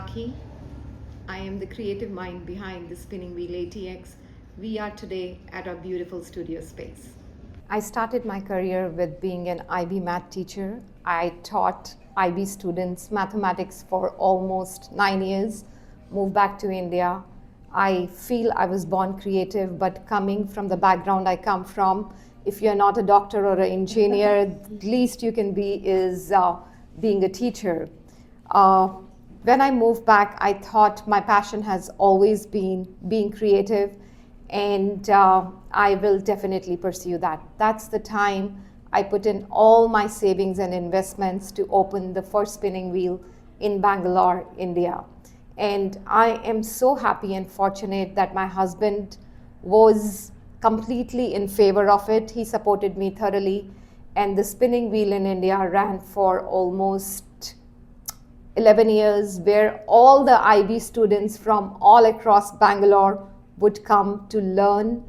Rakhi. I am the creative mind behind the Spinning Wheel ATX. We are today at our beautiful studio space. I started my career with being an IB math teacher. I taught IB students mathematics for almost 9 years, moved back to India. I feel I was born creative, but coming from the background I come from, if you're not a doctor or an engineer, the least you can be is being a teacher. Uh, when I moved back, I thought my passion has always been being creative, and I will definitely pursue that. That's the time I put in all my savings and investments to open the first spinning wheel in Bangalore, India. And I am so happy and fortunate that my husband was completely in favor of it. He supported me thoroughly, and the spinning wheel in India ran for almost 11 years, where all the IB students from all across Bangalore would come to learn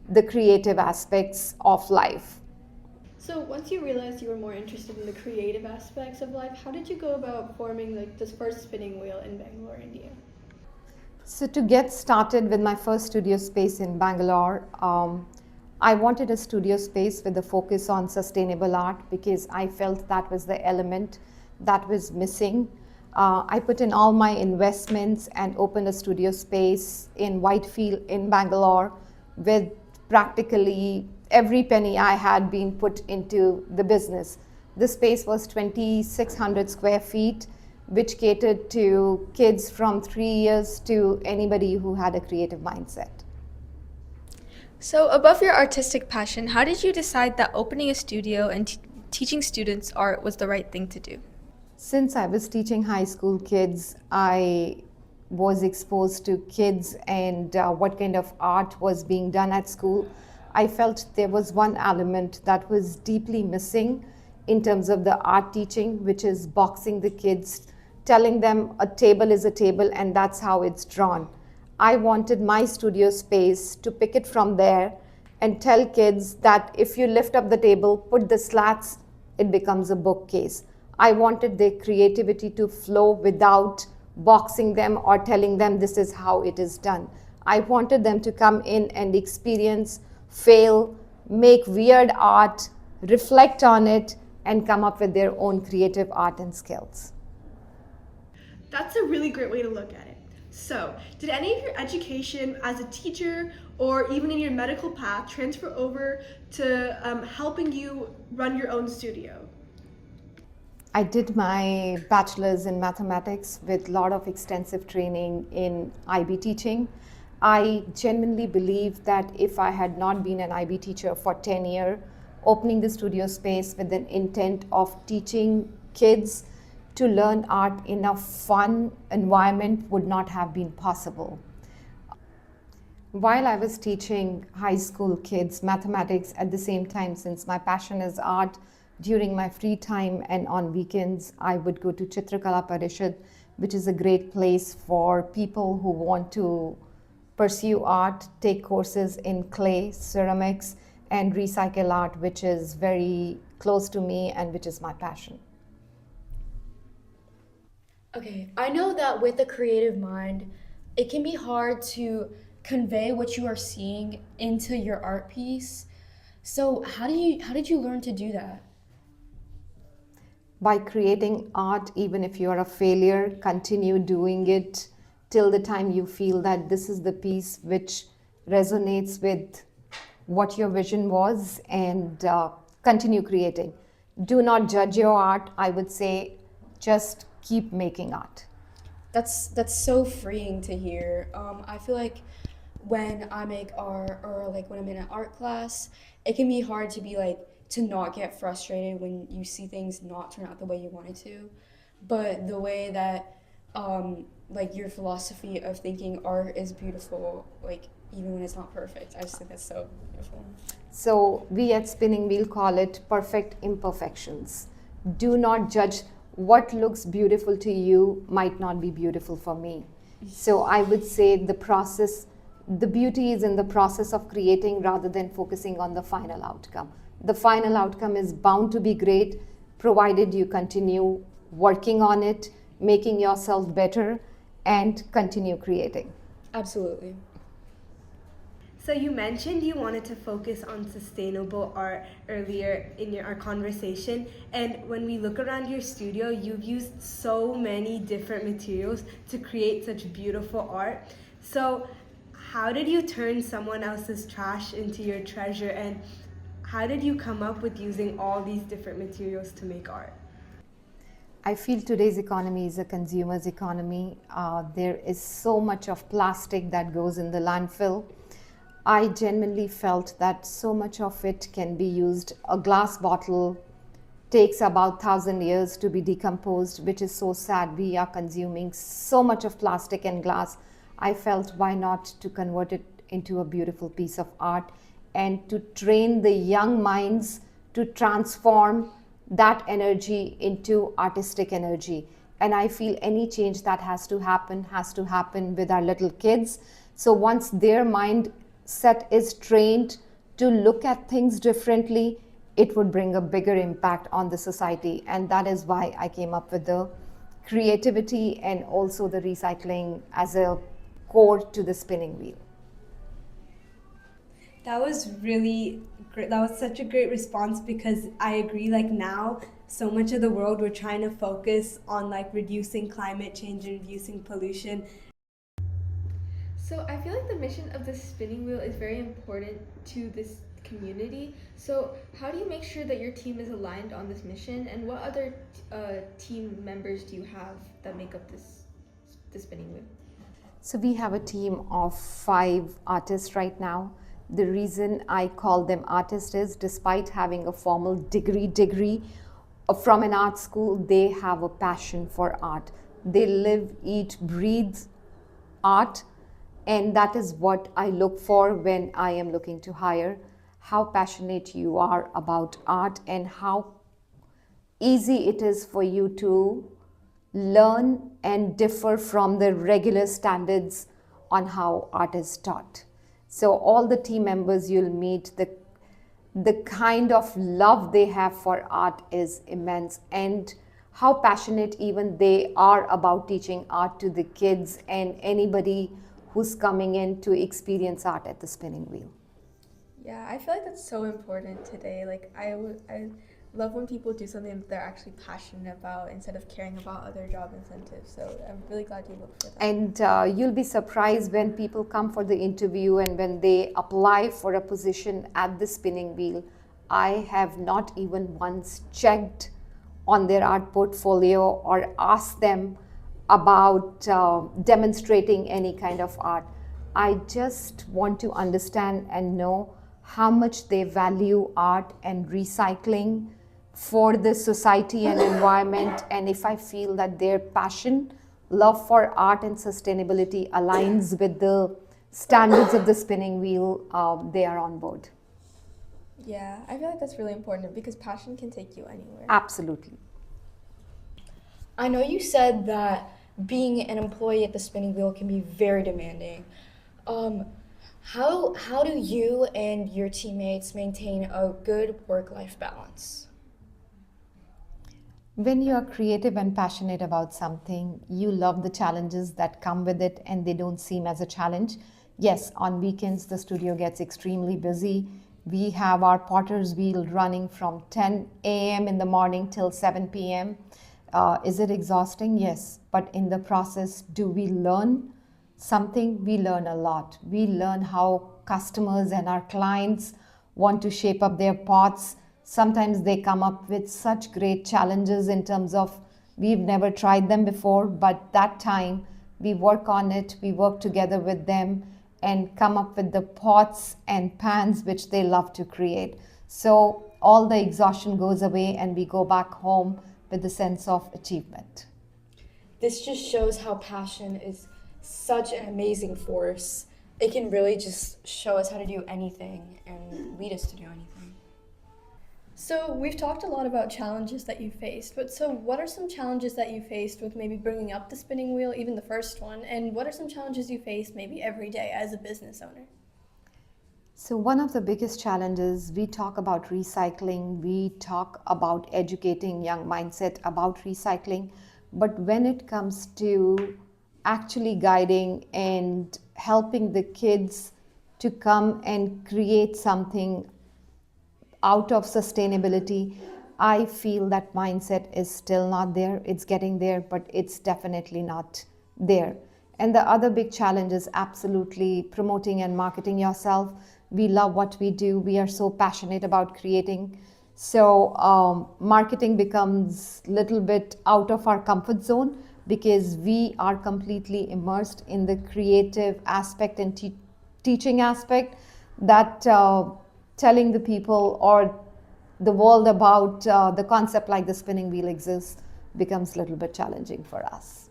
the creative aspects of life. So once you realized you were more interested in the creative aspects of life, how did you go about forming this first spinning wheel in Bangalore, India? So, to get started with my first studio space in Bangalore, I wanted a studio space with a focus on sustainable art because I felt that was the element that was missing. I put in all my investments and opened a studio space in Whitefield in Bangalore with practically every penny I had been put into the business. The space was 2,600 square feet, which catered to kids from 3 years to anybody who had a creative mindset. So, above your artistic passion, how did you decide that opening a studio and teaching students art was the right thing to do? Since I was teaching high school kids, I was exposed to kids and what kind of art was being done at school. I felt there was one element that was deeply missing in terms of the art teaching, which is boxing the kids, telling them a table is a table and that's how it's drawn. I wanted my studio space to pick it from there and tell kids that if you lift up the table, put the slats, it becomes a bookcase. I wanted their creativity to flow without boxing them or telling them this is how it is done. I wanted them to come in and experience, fail, make weird art, reflect on it, and come up with their own creative art and skills. That's a really great way to look at it. So, did any of your education as a teacher or even in your medical path transfer over to helping you run your own studio? I did my bachelor's in mathematics with a lot of extensive training in IB teaching. I genuinely believe that if I had not been an IB teacher for 10 years, opening the studio space with an intent of teaching kids to learn art in a fun environment would not have been possible. While I was teaching high school kids mathematics at the same time, since my passion is art, during my free time and on weekends, I would go to Chitrakala Parishad, which is a great place for people who want to pursue art, take courses in clay, ceramics, and recycle art, which is very close to me and which is my passion. Okay, I know that with a creative mind, it can be hard to convey what you are seeing into your art piece. So how did you learn to do that? By creating art, even if you are a failure, continue doing it till the time you feel that this is the piece which resonates with what your vision was, and continue creating. Do not judge your art. I would say just keep making art. That's so freeing to hear. I feel like when I make art or like when I'm in an art class, it can be hard to be like to not get frustrated when you see things not turn out the way you wanted to. But the way that like your philosophy of thinking art is beautiful, like even when it's not perfect, I just think that's so beautiful. So we at Spinning Wheel call it perfect imperfections. Do not judge. What looks beautiful to you might not be beautiful for me. So I would say the process, the beauty is in the process of creating rather than focusing on the final outcome. The final outcome is bound to be great provided you continue working on it, making yourself better, and continue creating. Absolutely. So you mentioned you wanted to focus on sustainable art earlier in our conversation, and when we look around your studio, you've used so many different materials to create such beautiful art. So how did you turn someone else's trash into your treasure, and how did you come up with using all these different materials to make art? I feel today's economy is a consumer's economy. There is so much of plastic that goes in the landfill. I genuinely felt that so much of it can be used. A glass bottle takes about 1,000 years to be decomposed, which is so sad. We are consuming so much of plastic and glass. I felt why not to convert it into a beautiful piece of art and to train the young minds to transform that energy into artistic energy. And I feel any change that has to happen with our little kids. So once their mind set is trained to look at things differently, it would bring a bigger impact on the society. And that is why I came up with the creativity and also the recycling as a core to the spinning wheel. That was really great. That was such a great response because I agree, like now, so much of the world we're trying to focus on like reducing climate change and reducing pollution. So I feel like the mission of the spinning wheel is very important to this community. So how do you make sure that your team is aligned on this mission, and what other team members do you have that make up the spinning wheel? So we have a team of 5 artists right now. The reason I call them artists is despite having a formal degree from an art school, they have a passion for art. They live, eat, breathe art, and that is what I look for when I am looking to hire. How passionate you are about art and how easy it is for you to learn and differ from the regular standards on how art is taught. So all the team members you'll meet, the kind of love they have for art is immense, and how passionate even they are about teaching art to the kids and anybody who's coming in to experience art at the spinning wheel. Yeah, I feel like that's so important today. Like I love when people do something that they're actually passionate about instead of caring about other job incentives. So I'm really glad you looked for that. And you'll be surprised when people come for the interview and when they apply for a position at the spinning wheel. I have not even once checked on their art portfolio or asked them about demonstrating any kind of art. I just want to understand and know how much they value art and recycling for the society and environment, and if I feel that their passion, love for art and sustainability aligns with the standards of the spinning wheel, they are on board. Yeah, I feel like that's really important because passion can take you anywhere. Absolutely. I know you said that being an employee at the spinning wheel can be very demanding. How do you and your teammates maintain a good work-life balance? When you are creative and passionate about something, you love the challenges that come with it and they don't seem as a challenge. Yes, on weekends the studio gets extremely busy. We have our potter's wheel running from 10 a.m. in the morning till 7 p.m. Is it exhausting? Yes. But in the process, do we learn something? We learn a lot. We learn how customers and our clients want to shape up their pots. Sometimes they come up with such great challenges in terms of we've never tried them before, but that time we work on it, we work together with them and come up with the pots and pans which they love to create. So all the exhaustion goes away and we go back home with a sense of achievement. This just shows how passion is such an amazing force. It can really just show us how to do anything and lead us to do anything. So we've talked a lot about challenges that you faced, but so what are some challenges that you faced with maybe bringing up the spinning wheel, even the first one, and what are some challenges you face maybe every day as a business owner? So one of the biggest challenges, we talk about recycling, we talk about educating young mindset about recycling, but when it comes to actually guiding and helping the kids to come and create something out of sustainability, I feel that mindset is still not there. It's getting there, but it's definitely not there. And the other big challenge is absolutely promoting and marketing yourself. We love what we do, we are so passionate about creating. So, marketing becomes a little bit out of our comfort zone because we are completely immersed in the creative aspect and teaching aspect that telling the people or the world about the concept like the spinning wheel exists becomes a little bit challenging for us.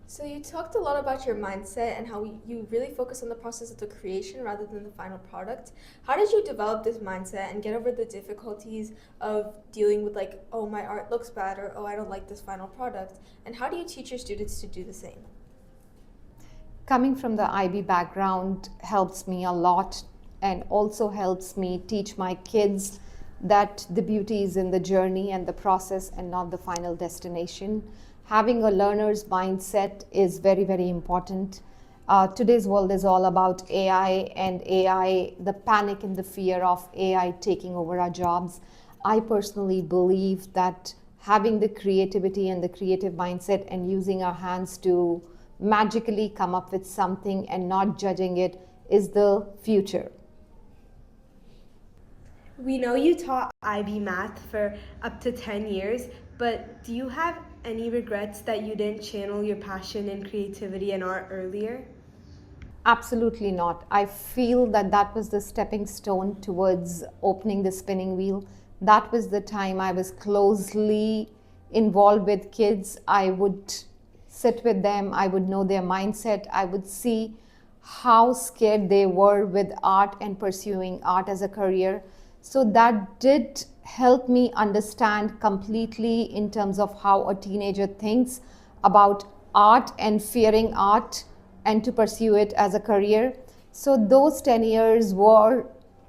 So you talked a lot about your mindset and how you really focus on the process of the creation rather than the final product. How did you develop this mindset and get over the difficulties of dealing with like, oh, my art looks bad, or oh, I don't like this final product? And how do you teach your students to do the same? Coming from the IB background helps me a lot and also helps me teach my kids that the beauty is in the journey and the process and not the final destination. Having a learner's mindset is very, very important. Today's world is all about AI, and AI, the panic and the fear of AI taking over our jobs. I personally believe that having the creativity and the creative mindset and using our hands to magically come up with something and not judging it is the future. We know you taught IB math for up to 10 years, but do you have any regrets that you didn't channel your passion and creativity and art earlier? Absolutely not. I feel that that was the stepping stone towards opening the spinning wheel. That was the time I was closely involved with kids. I would sit with them, I would know their mindset, I would see how scared they were with art and pursuing art as a career. So that did help me understand completely in terms of how a teenager thinks about art and fearing art and to pursue it as a career. So those 10 years were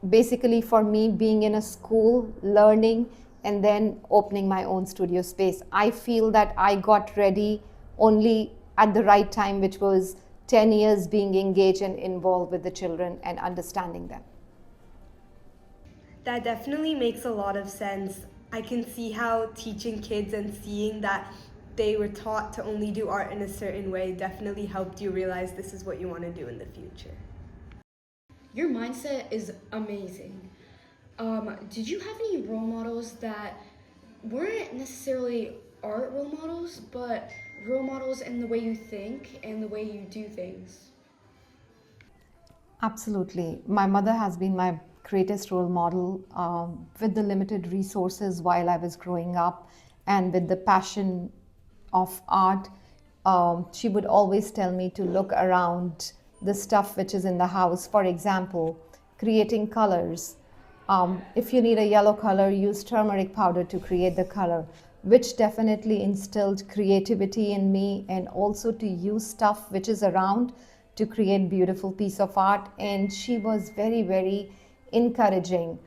basically for me being in a school, learning, and then opening my own studio space. I feel that I got ready only at the right time, which was 10 years being engaged and involved with the children and understanding them. That definitely makes a lot of sense. I can see how teaching kids and seeing that they were taught to only do art in a certain way definitely helped you realize this is what you want to do in the future. Your mindset is amazing. Did you have any role models that weren't necessarily art role models, but role models in the way you think and the way you do things? Absolutely. My mother has been my greatest role model with the limited resources while I was growing up and with the passion of art. She would always tell me to look around the stuff which is in the house. For example, creating colors. If you need a yellow color, use turmeric powder to create the color, which definitely instilled creativity in me, and also to use stuff which is around to create beautiful piece of art. And she was very, very encouraging.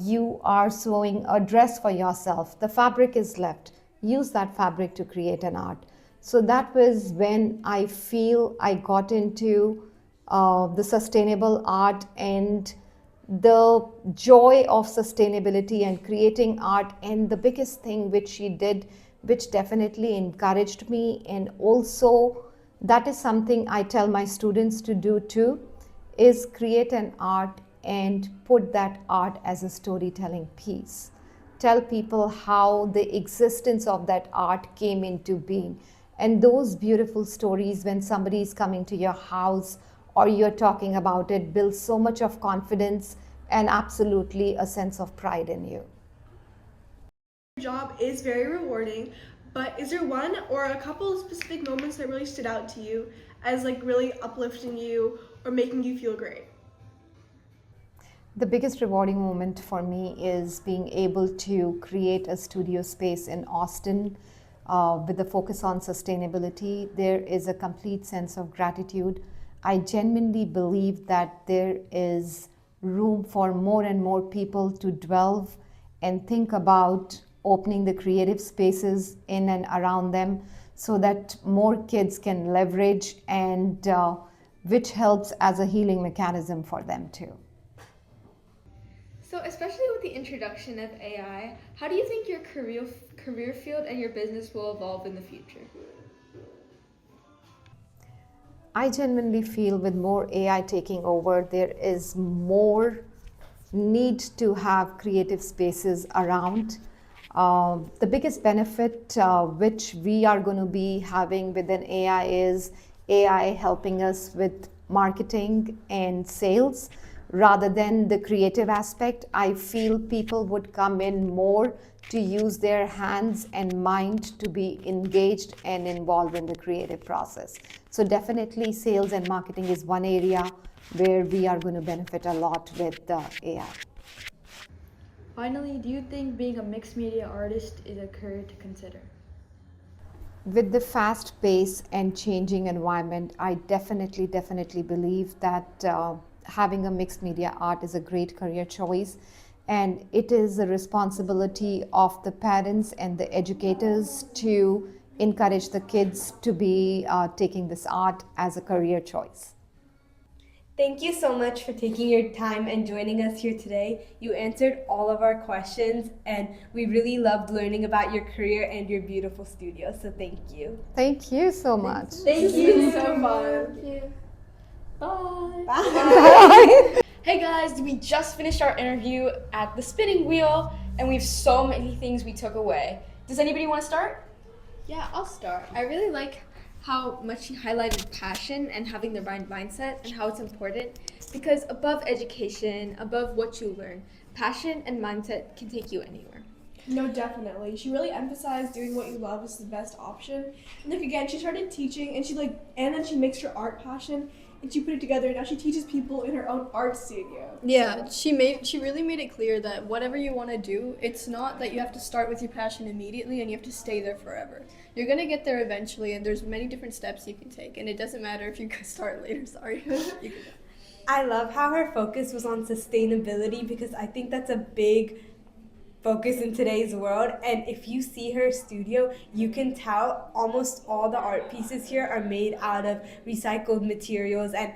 You are sewing a dress for yourself, the fabric is left, use that fabric to create an art. So that was when I feel I got into the sustainable art and the joy of sustainability and creating art. And the biggest thing which she did, which definitely encouraged me, and also that is something I tell my students to do too, is create an art and put that art as a storytelling piece. Tell people how the existence of that art came into being. And those beautiful stories, when somebody is coming to your house or you're talking about it, build so much of confidence and absolutely a sense of pride in you. Your job is very rewarding, but is there one or a couple of specific moments that really stood out to you as like really uplifting you or making you feel great? The biggest rewarding moment for me is being able to create a studio space in Austin with the focus on sustainability. There is a complete sense of gratitude. I genuinely believe that there is room for more and more people to dwell and think about opening the creative spaces in and around them. so that more kids can leverage, and which helps as a healing mechanism for them too. So, especially with the introduction of AI, how do you think your career field and your business will evolve in the future? I genuinely feel with more AI taking over, there is more need to have creative spaces around. The biggest benefit which we are going to be having within AI is AI helping us with marketing and sales rather than the creative aspect. I feel people would come in more to use their hands and mind to be engaged and involved in the creative process. So definitely sales and marketing is one area where we are going to benefit a lot with the AI. Finally, do you think being a mixed media artist is a career to consider? With the fast pace and changing environment, I definitely believe that having a mixed media art is a great career choice, and it is a responsibility of the parents and the educators to encourage the kids to be taking this art as a career choice. Thank you so much for taking your time and joining us here today. You answered all of our questions, and we really loved learning about your career and your beautiful studio. So thank you. Thank you so much. Thank you so much. Thank you. Bye. Bye. Hey guys, we just finished our interview at the Spinning Wheel, and we have so many things we took away. Does anybody want to start? Yeah, I'll start. I really like how much she highlighted passion and having the right mindset and how it's important, because above education, above what you learn, passion and mindset can take you anywhere. No, definitely. She really emphasized doing what you love is the best option. And like again, she started teaching, and then she mixed her art passion and she put it together, and now she teaches people in her own art studio. Yeah, she really made it clear that whatever you want to do, it's not that you have to start with your passion immediately and you have to stay there forever. You're going to get there eventually, and there's many different steps you can take, and it doesn't matter if you start later, sorry. You can I love how her focus was on sustainability, because I think that's a big focus in today's world. And if you see her studio, you can tell almost all the art pieces here are made out of recycled materials, and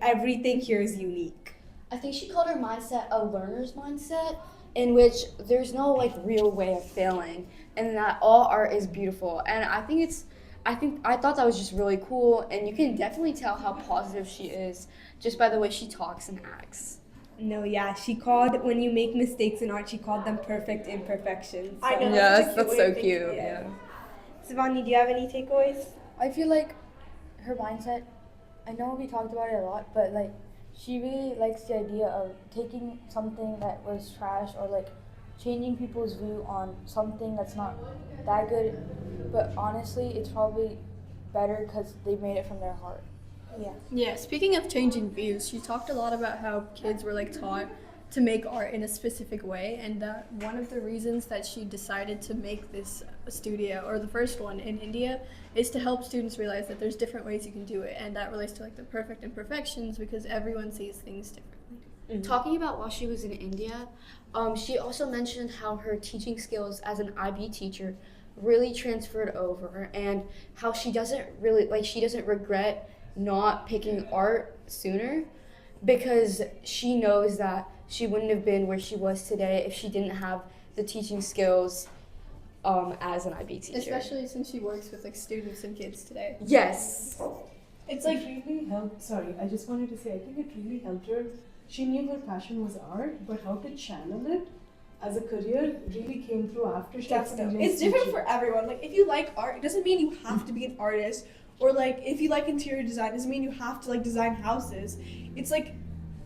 everything here is unique. I think she called her mindset a learner's mindset, in which there's no like real way of failing, and that all art is beautiful. And I thought that was just really cool, and you can definitely tell how positive she is just by the way she talks and acts. No, yeah, she called, when you make mistakes in art, she called them perfect imperfections. I know. Yes, that's so cute. cute. Yeah. Savani, do you have any takeaways? I feel like her mindset, I know we talked about it a lot, but like she really likes the idea of taking something that was trash or like changing people's view on something that's not that good, but honestly it's probably better because they made it from their heart. Yeah, speaking of changing views, she talked a lot about how kids were like taught to make art in a specific way, and that one of the reasons that she decided to make this studio, or the first one in India, is to help students realize that there's different ways you can do it, and that relates to like the perfect imperfections, because everyone sees things differently. Mm-hmm. Talking about while she was in India, she also mentioned how her teaching skills as an IB teacher really transferred over, and how she doesn't regret not picking art sooner, because she knows that she wouldn't have been where she was today if she didn't have the teaching skills as an IB teacher. Especially since she works with like students and kids today. Yes. It's like really helped. Sorry, I just wanted to say, I think it really helped her. She knew her passion was art, but how to channel it as a career really came through after she Definitely. experienced It's different teaching. for everyone. Like, if you like art, it doesn't mean you have to be an artist. Or like, if you like interior design, it doesn't mean you have to like design houses. It's like,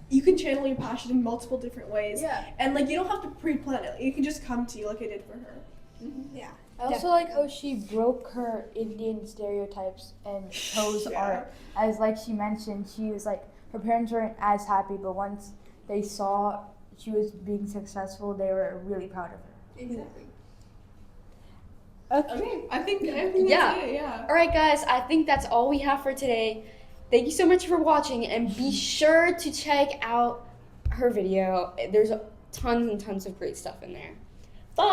you can channel your passion in multiple different ways. Yeah. And like, you don't have to pre-plan it. It can just come to you like it did for her. Mm-hmm. Yeah. I also like how she broke her Indian stereotypes and chose Yeah. art. As like she mentioned, she was like, her parents weren't as happy, but once they saw she was being successful, they were really proud of her. Exactly. Okay. I think that's it, yeah. All right, guys, I think that's all we have for today. Thank you so much for watching, and be sure to check out her video. There's tons and tons of great stuff in there. Bye.